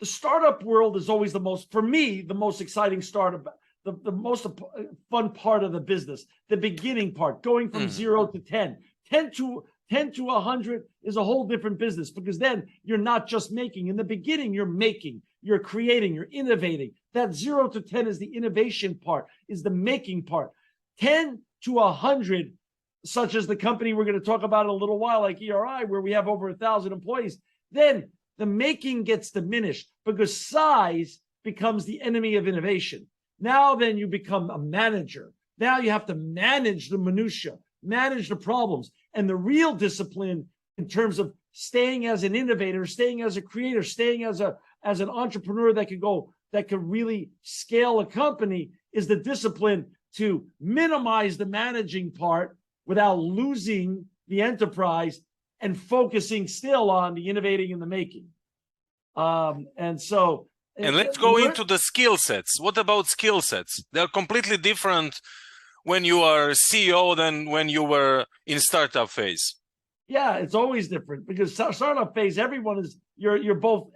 the startup world is always for me, the most exciting startup, the most fun part of the business, the beginning part, going from 0 to 10. 10 to 100 is a whole different business, because then you're not just making. In the beginning, you're making, you're creating, you're innovating. That 0 to 10 is the innovation part, is the making part. 10 to 100, such as the company we're going to talk about in a little while, like ERI, where we have over 1,000 employees, then the making gets diminished, because size becomes the enemy of innovation. Now then you become a manager. Now you have to manage the minutia, manage the problems. And the real discipline in terms of staying as an innovator, staying as a creator, staying as an entrepreneur that could really scale a company, is the discipline to minimize the managing part without losing the enterprise and focusing still on the innovating and the making. And let's go into the skill sets. What about skill sets? They're completely different when you are CEO than when you were in startup phase. Yeah, it's always different, because startup phase, everyone is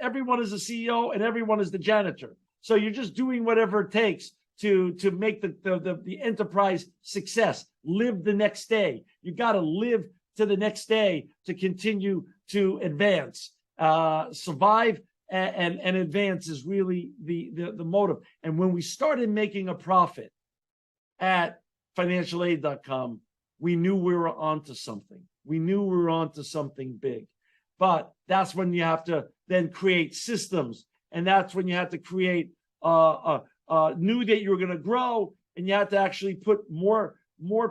everyone is a CEO and everyone is the janitor. So you're just doing whatever it takes to make the enterprise success. Live the next day. You got to live to the next day to continue to advance. Survive and advance is really the motive. And when we started making a profit at financialaid.com, we knew we were onto something. We knew we were onto something big. But that's when you have to then create systems. And that's when you have to create, knew that you were going to grow, and you had to actually put more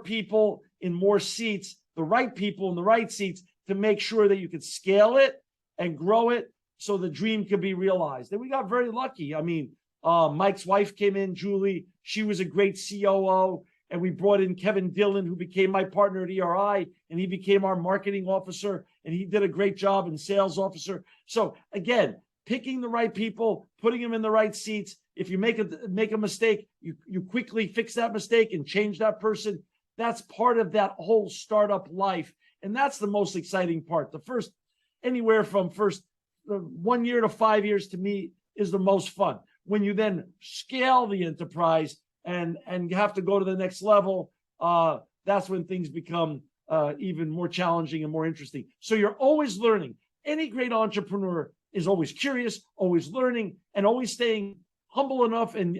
people in more seats, the right people in the right seats, to make sure that you could scale it and grow it so the dream could be realized. And we got very lucky. I mean, Mike's wife came in, Julie. She was a great COO. And we brought in Kevin Dillon, who became my partner at ERI, and he became our marketing officer, and he did a great job in sales officer. So again, picking the right people, putting them in the right seats. If you make a mistake, you quickly fix that mistake and change that person. That's part of that whole startup life. And that's the most exciting part. The first, anywhere from 1 year to 5 years, to me, is the most fun. When you then scale the enterprise and you have to go to the next level, that's when things become even more challenging and more interesting. So you're always learning. Any great entrepreneur is always curious, always learning, and always staying humble enough and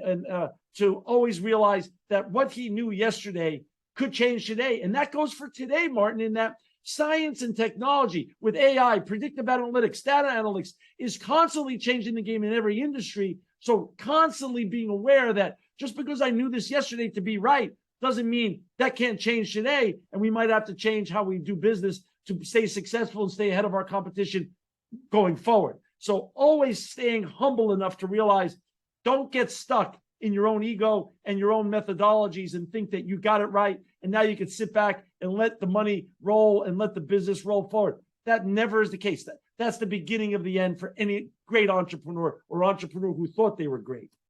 to always realize that what he knew yesterday could change today. And that goes for today, Martin, in that science and technology with AI, predictive analytics, data analytics is constantly changing the game in every industry. So constantly being aware that just because I knew this yesterday to be right doesn't mean that can't change today. And we might have to change how we do business to stay successful and stay ahead of our competition going forward. So always staying humble enough to realize, don't get stuck in your own ego and your own methodologies and think that you got it right. And now you can sit back and let the money roll and let the business roll forward. That never is the case. That's the beginning of the end for any great entrepreneur or entrepreneur who thought they were great.